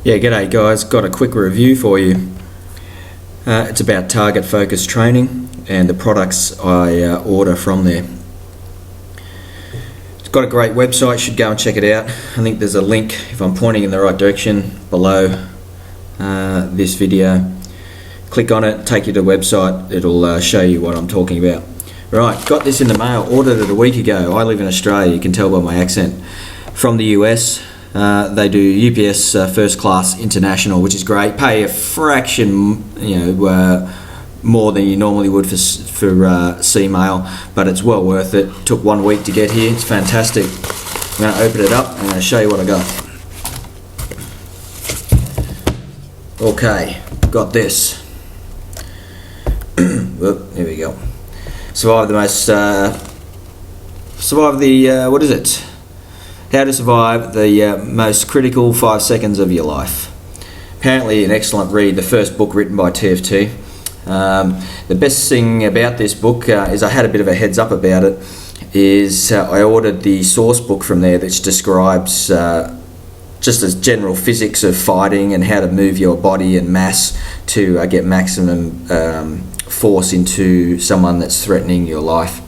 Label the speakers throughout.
Speaker 1: Yeah, g'day guys, got a quick review for you. It's about target focused training and the products I order from there. It's got a great website, you should go and check it out. I think there's a link, if I'm pointing in the right direction, below this video. Click on it, take you to the website, it'll show you what I'm talking about. Right, got this in the mail, ordered it a week ago. I live in Australia, you can tell by my accent. From the US. They do UPS first class international, which is great. Pay a fraction, more than you normally would for sea mail, but it's well worth it. Took 1 week to get here. It's fantastic. I'm going to open it up and I'll show you what I got. Okay, got this. Whoop, here we go. Survive the what is it? How to survive the most critical 5 seconds of your life. Apparently an excellent read, the first book written by TFT. The best thing about this book is I had a bit of a heads up about it, is I ordered the source book from there that describes just as general physics of fighting and how to move your body and mass to get maximum force into someone that's threatening your life.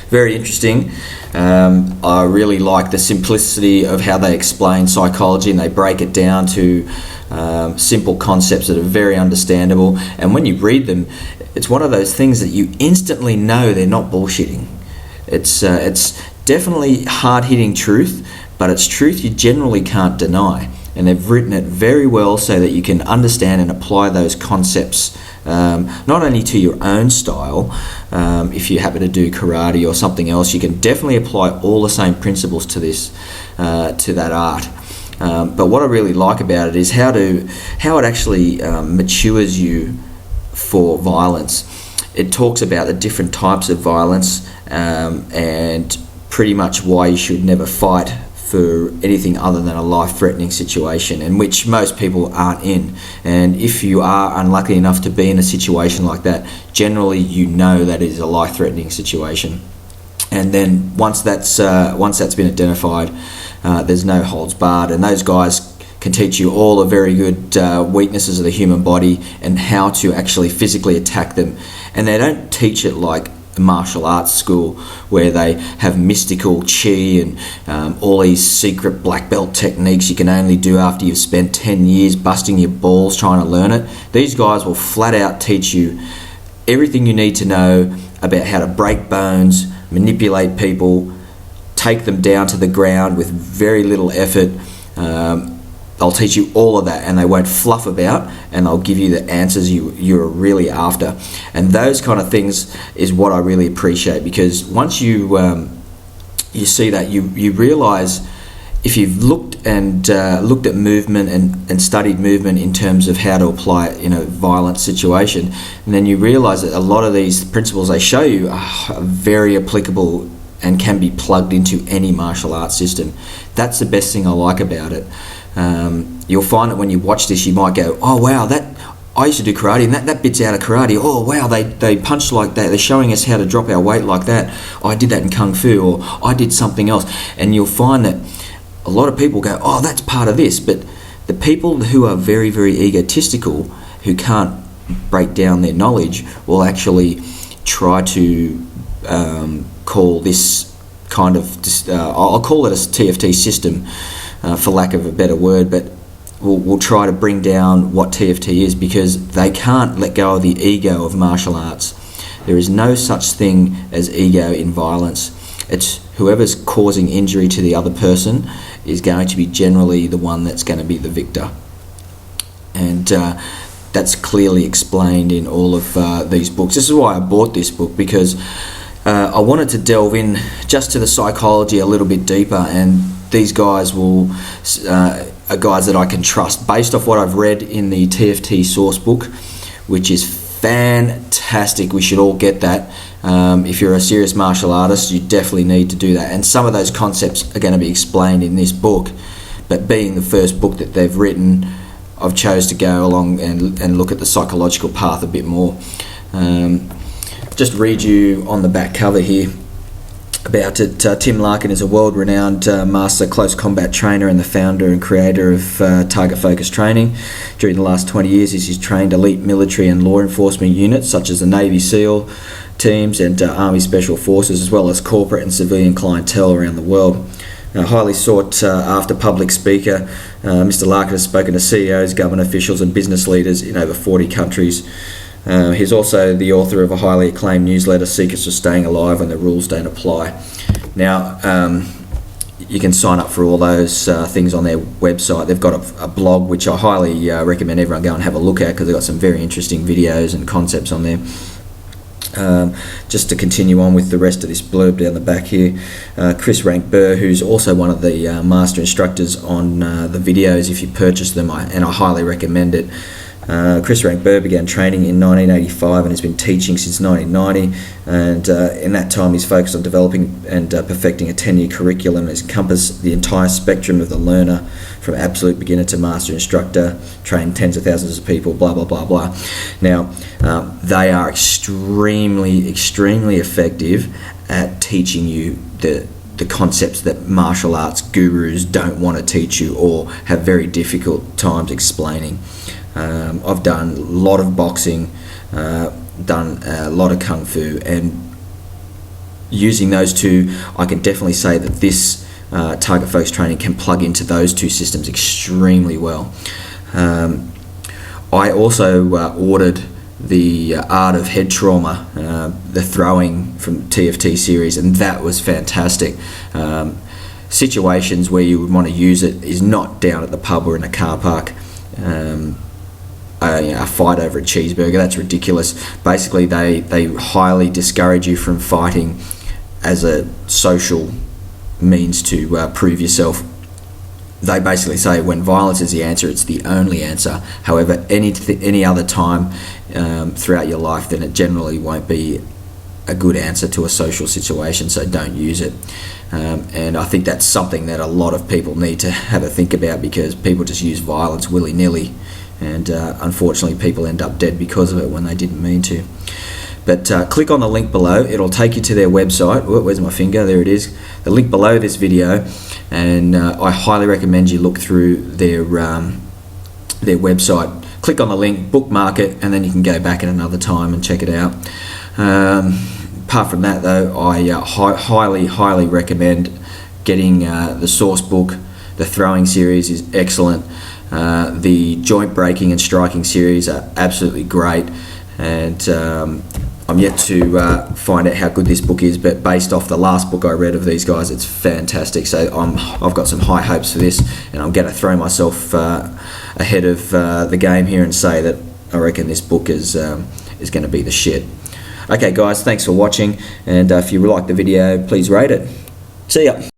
Speaker 1: Very interesting. I really like the simplicity of how they explain psychology, and they break it down to simple concepts that are very understandable. And when you read them, it's one of those things that you instantly know they're not bullshitting. It's definitely hard-hitting truth, but it's truth you generally can't deny. And they've written it very well so that you can understand and apply those concepts not only to your own style. If you happen to do karate or something else, you can definitely apply all the same principles to this, to that art. But what I really like about it is how it actually matures you for violence. It talks about the different types of violence and pretty much why you should never fight for anything other than a life-threatening situation, in which most people aren't in. And if you are unlucky enough to be in a situation like that, generally you know that it is a life-threatening situation. And then once that's been identified, there's no holds barred, and those guys can teach you all the very good weaknesses of the human body and how to actually physically attack them. And they don't teach it like martial arts school where they have mystical chi and all these secret black belt techniques you can only do after you've spent 10 years busting your balls trying to learn it. These guys will flat out teach you everything you need to know about how to break bones, manipulate people, take them down to the ground with very little effort. They'll teach you all of that, and they won't fluff about, and they'll give you the answers you're really after. And those kind of things is what I really appreciate, because once you see that, you realise, if you've looked at movement and studied movement in terms of how to apply it in a violent situation, and then you realise that a lot of these principles they show you are very applicable and can be plugged into any martial arts system. That's the best thing I like about it. You'll find that when you watch this, you might go, oh wow, I used to do karate, and that bit's out of karate. Oh wow, they punch like that. They're showing us how to drop our weight like that. Oh, I did that in kung fu, or I did something else. And you'll find that a lot of people go, oh, that's part of this. But the people who are very, very egotistical, who can't break down their knowledge, will actually try to call this kind of, I'll call it a TFT system, for lack of a better word, but we'll try to bring down what TFT is, because they can't let go of the ego of martial arts. There is no such thing as ego in violence. It's whoever's causing injury to the other person is going to be generally the one that's going to be the victor. And that's clearly explained in all of these books. This is why I bought this book, because I wanted to delve in just to the psychology a little bit deeper, and these guys are guys that I can trust based off what I've read in the TFT source book, which is fantastic. We should all get that. If you're a serious martial artist, you definitely need to do that. And some of those concepts are going to be explained in this book, but being the first book that they've written, I've chose to go along and look at the psychological path a bit more. Just read you on the back cover here. about it. Tim Larkin is a world-renowned master close combat trainer and the founder and creator of Target Focus Training. During the last 20 years, he's trained elite military and law enforcement units such as the Navy SEAL teams and Army Special Forces, as well as corporate and civilian clientele around the world. A highly sought after public speaker, Mr. Larkin has spoken to CEOs, government officials and business leaders in over 40 countries. He's also the author of a highly acclaimed newsletter, Secrets of Staying Alive When the Rules Don't Apply. Now, you can sign up for all those things on their website. They've got a blog which I highly recommend everyone go and have a look at, because they've got some very interesting videos and concepts on there. Just to continue on with the rest of this blurb down the back here, Chris Rank-Burr, who's also one of the master instructors on the videos if you purchase them, and I highly recommend it. Chris Rank-Burr began training in 1985 and has been teaching since 1990, and in that time he's focused on developing and perfecting a 10-year curriculum that encompasses the entire spectrum of the learner, from absolute beginner to master instructor, trained tens of thousands of people, blah blah blah blah. Now, they are extremely effective at teaching you the concepts that martial arts gurus don't want to teach you or have very difficult times explaining. I've done a lot of boxing, done a lot of kung fu, and using those two, I can definitely say that this Target Focus Training can plug into those two systems extremely well. I also ordered the Art of Head Trauma, the throwing from TFT series, and that was fantastic. Situations where you would want to use it is not down at the pub or in a car park. A fight over a cheeseburger, that's ridiculous. Basically, they highly discourage you from fighting as a social means to prove yourself. They basically say when violence is the answer, it's the only answer. However, any other time throughout your life, then it generally won't be a good answer to a social situation, so don't use it. And I think that's something that a lot of people need to have a think about, because people just use violence willy-nilly, and unfortunately people end up dead because of it when they didn't mean to. But click on the link below, it'll take you to their website. Where's my finger? There it is. The link below this video, and I highly recommend you look through their website. Click on the link, bookmark it, and then you can go back at another time and check it out. Apart from that though, I highly recommend getting the source book. The throwing series is excellent. The joint breaking and striking series are absolutely great, and I'm yet to find out how good this book is, but based off the last book I read of these guys, it's fantastic. So I've got some high hopes for this, and I'm going to throw myself ahead of the game here and say that I reckon this book is going to be the shit. Okay guys, thanks for watching, and if you like the video, please rate it. See ya.